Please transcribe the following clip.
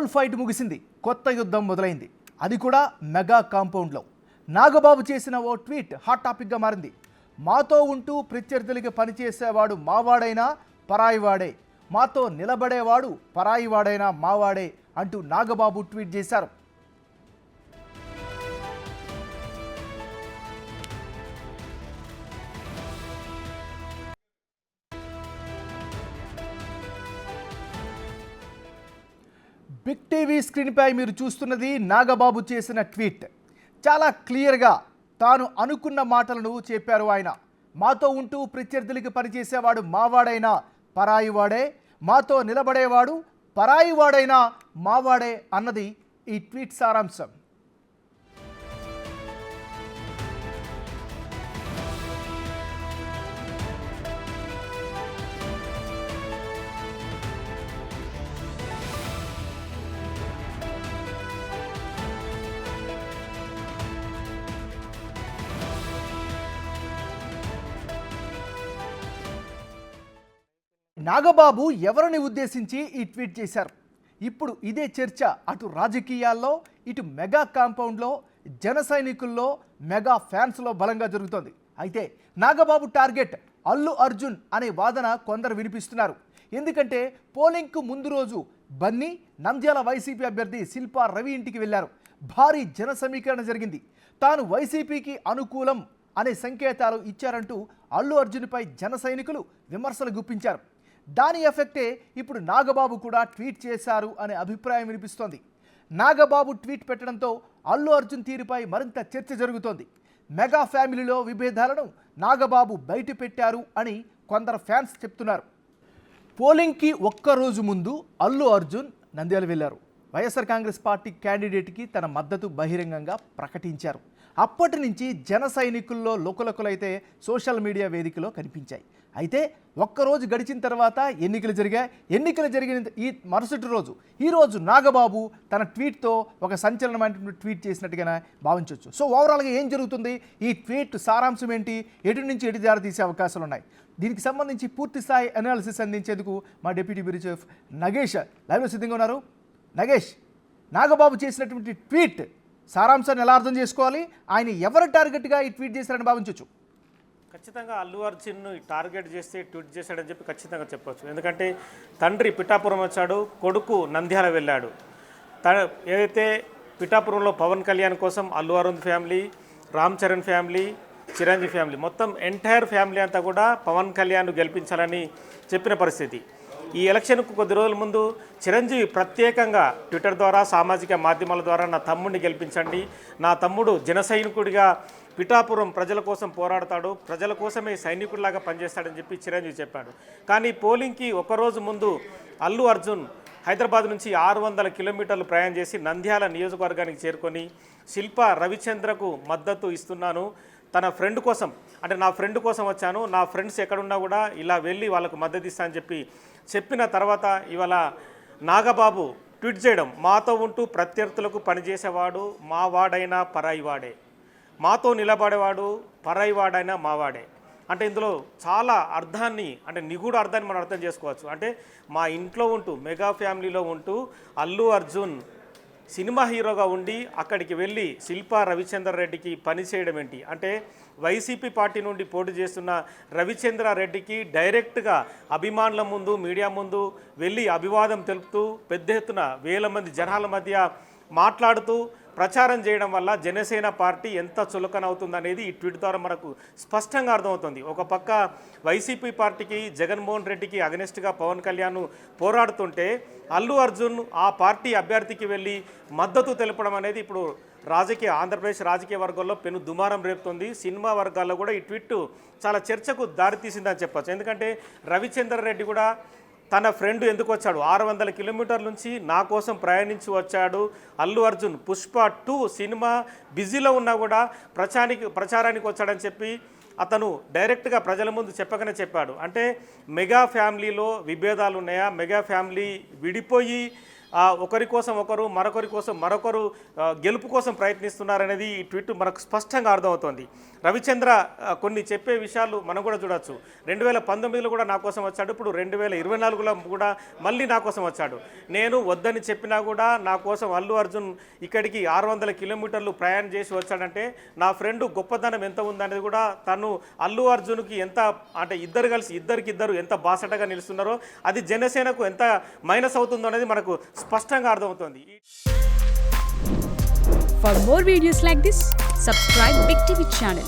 Old fight ముగిసింది, కొత్త యుద్ధం మొదలైంది. అది కూడా మెగా కాంపౌండ్లో. నాగబాబు చేసిన ఓ ట్వీట్ హాట్ టాపిక్గా మారింది. మాతో ఉంటూ ప్రత్యర్థులకి పనిచేసేవాడు మావాడైనా పరాయివాడే, మాతో నిలబడేవాడు పరాయివాడైనా మావాడే అంటూ నాగబాబు ట్వీట్ చేశారు. బిగ్ టీవీ స్క్రీన్పై మీరు చూస్తున్నది నాగబాబు చేసిన ట్వీట్. చాలా క్లియర్గా తాను అనుకున్న మాటలను చెప్పారు ఆయన. మాతో ఉంటూ ప్రత్యర్థులకి పనిచేసేవాడు మావాడైనా పరాయివాడే, మాతో నిలబడేవాడు పరాయివాడైనా మావాడే అన్నది ఈ ట్వీట్ సారాంశం. నాగబాబు ఎవరిని ఉద్దేశించి ఈ ట్వీట్ చేశారు? ఇప్పుడు ఇదే చర్చ అటు రాజకీయాల్లో, ఇటు మెగా కాంపౌండ్లో, జన సైనికుల్లో, మెగా ఫ్యాన్స్లో బలంగా జరుగుతోంది. అయితే నాగబాబు టార్గెట్ అల్లు అర్జున్ అనే వాదన కొందరు వినిపిస్తున్నారు. ఎందుకంటే పోలింగ్కు ముందు రోజు బన్నీ నంద్యాల వైసీపీ అభ్యర్థి శిల్పా రవి ఇంటికి వెళ్లారు. భారీ జన సమీకరణ జరిగింది. తాను వైసీపీకి అనుకూలం అనే సంకేతాలు ఇచ్చారంటూ అల్లు అర్జున్పై జన సైనికులు విమర్శలు గుప్పించారు. దాని ఎఫెక్టే ఇప్పుడు నాగబాబు కూడా ట్వీట్ చేశారు అనే అభిప్రాయం వినిపిస్తోంది. నాగబాబు ట్వీట్ పెట్టడంతో అల్లు అర్జున్ తీరుపై మరింత చర్చ జరుగుతోంది. మెగా ఫ్యామిలీలో విభేదాలను నాగబాబు బయట పెట్టారు అని కొందరు ఫ్యాన్స్ చెప్తున్నారు. పోలింగ్కి ఒక్కరోజు ముందు అల్లు అర్జున్ నంద్యాల వెళ్లారు. వైఎస్ఆర్ కాంగ్రెస్ పార్టీ క్యాండిడేట్కి తన మద్దతు బహిరంగంగా ప్రకటించారు. అప్పటి నుంచి జన సైనికుల్లో లోకలకులైతే సోషల్ మీడియా వేదికలో కనిపించాయి. అయితే ఒక్కరోజు గడిచిన తర్వాత ఎన్నికలు జరిగాయి. ఎన్నికలు జరిగిన ఈ మరుసటి రోజు ఈరోజు నాగబాబు తన ట్వీట్తో ఒక సంచలనమైనటువంటి ట్వీట్ చేసినట్టుగా భావించవచ్చు. సో ఓవరాల్గా ఏం జరుగుతుంది, ఈ ట్వీట్ సారాంశం ఏంటి, ఎటు నుంచి ఎటు దారి తీసే అవకాశాలు ఉన్నాయి? దీనికి సంబంధించి పూర్తి స్థాయి అనాలిసిస్ అందించేందుకు మా డిప్యూటీ బ్యూరో చీఫ్ నగేష్ లైవ్లో సిద్ధంగా ఉన్నారు. నగేష్, నాగబాబు చేసినటువంటి ట్వీట్ సారాంశాన్ని ఎలా అర్థం చేసుకోవాలి? ఆయన ఎవరు టార్గెట్గా ఈ ట్వీట్ చేశారని భావించవచ్చు? ఖచ్చితంగా అల్లు అర్జున్ను టార్గెట్ చేస్తే ట్వీట్ చేశాడని చెప్పి ఖచ్చితంగా చెప్పవచ్చు. ఎందుకంటే తండ్రి పిఠాపురం వచ్చాడు, కొడుకు నంద్యాల వెళ్ళాడు. ఏదైతే పిఠాపురంలో పవన్ కళ్యాణ్ కోసం Allu Arun family, Ram Charan family, Chiranjeevi family, మొత్తం ఎంటైర్ ఫ్యామిలీ అంతా కూడా పవన్ కళ్యాణ్ గెలిపించాలని చెప్పిన పరిస్థితి. ఈ ఎలక్షన్కు కొద్ది రోజుల ముందు చిరంజీవి ప్రత్యేకంగా ట్విట్టర్ ద్వారా, సామాజిక మాధ్యమాల ద్వారా నా తమ్ముడిని గెలిపించండి, నా తమ్ముడు జన సైనికుడిగా పిఠాపురం ప్రజల కోసం పోరాడతాడు, ప్రజల కోసమే సైనికుడిలాగా పనిచేస్తాడని చెప్పి చిరంజీవి చెప్పాడు. కానీ పోలింగ్కి ఒకరోజు ముందు అల్లు అర్జున్ హైదరాబాద్ నుంచి 600 కిలోమీటర్లు ప్రయాణం చేసి నంద్యాల నియోజకవర్గానికి చేరుకొని శిల్పా రవిచంద్రకు మద్దతు ఇస్తున్నాను, తన ఫ్రెండ్ కోసం, అంటే నా ఫ్రెండ్ కోసం వచ్చాను, నా ఫ్రెండ్స్ ఎక్కడున్నా కూడా ఇలా వెళ్ళి వాళ్ళకు మద్దతు ఇస్తా అని చెప్పిన తర్వాత ఇవాళ నాగబాబు ట్వీట్ చేయడం, మాతో ఉంటూ ప్రత్యర్థులకు పనిచేసేవాడు మావాడైనా పరాయివాడే, మాతో నిలబడేవాడు పరాయివాడైనా మావాడే. అంటే ఇందులో చాలా అర్థాన్ని, అంటే నిగూఢ అర్థాన్ని మనం అర్థం చేసుకోవచ్చు. అంటే మా ఇంట్లో ఉంటూ, మెగా ఫ్యామిలీలో ఉంటూ అల్లు అర్జున్ సినిమా హీరోగా ఉండి అక్కడికి వెళ్ళి శిల్పా రవిచంద్ర రెడ్డికి పని చేయడం ఏంటి? అంటే వైసీపీ పార్టీ నుండి పోటీ చేస్తున్న రవిచంద్ర రెడ్డికి డైరెక్ట్గా అభిమానుల ముందు, మీడియా ముందు వెళ్ళి అభివాదం తెలుపుతూ పెద్ద ఎత్తున వేల మంది జనాల మధ్య మాట్లాడుతూ ప్రచారం చేయడం వల్ల జనసేన పార్టీ ఎంత చులకనవుతుందనేది ఈ ట్వీట్ ద్వారా మనకు స్పష్టంగా అర్థమవుతుంది. ఒక పక్క వైసీపీ పార్టీకి, జగన్మోహన్ రెడ్డికి అగనెస్ట్గా పవన్ కళ్యాణ్ పోరాడుతుంటే అల్లు అర్జున్ ఆ పార్టీ అభ్యర్థికి వెళ్ళి మద్దతు తెలపడం అనేది ఇప్పుడు ఆంధ్రప్రదేశ్ రాజకీయ వర్గాల్లో పెను దుమారం రేపుతుంది. సినిమా వర్గాల్లో కూడా ఈ ట్వీట్ చాలా చర్చకు దారితీసిందని చెప్పచ్చు. ఎందుకంటే రవిచంద్ర రెడ్డి కూడా తన ఫ్రెండ్ ఎందుకు వచ్చాడు, 600 కిలోమీటర్ల నుంచి నా కోసం ప్రయాణించి వచ్చాడు అల్లు అర్జున్, పుష్ప 2 సినిమా బిజీలో ఉన్నా కూడా ప్రచారానికి వచ్చాడని చెప్పి అతను డైరెక్ట్గా ప్రజల ముందు చెప్పకనే చెప్పాడు. అంటే మెగా ఫ్యామిలీలో విభేదాలు ఉన్నాయా, మెగా ఫ్యామిలీ విడిపోయి ఒకరి కోసం ఒకరు మరొకరి కోసం మరొకరు గెలుపు కోసం ప్రయత్నిస్తున్నారనేది ఈ ట్వీట్ మనకు స్పష్టంగా అర్థమవుతోంది. రవిచంద్ర కొన్ని చెప్పే విషయాలు మనం కూడా చూడొచ్చు. 2019లో కూడా నా కోసం వచ్చాడు, ఇప్పుడు 2024లో కూడా మళ్ళీ నా కోసం వచ్చాడు. నేను వద్దని చెప్పినా కూడా నా కోసం అల్లు అర్జున్ ఇక్కడికి 600 కిలోమీటర్లు ప్రయాణం చేసి వచ్చాడంటే నా ఫ్రెండ్ గొప్పతనం ఎంత ఉందనేది కూడా తను అల్లు అర్జున్కి ఎంత అంటే ఇద్దరు కలిసి ఇద్దరికిద్దరు ఎంత బాసటగా నిలుస్తున్నారో అది జనసేనకు ఎంత మైనస్ అవుతుందో అనేది మనకు స్పష్టంగా అర్థమవుతుంది. For more videos like this, subscribe Big TV channel.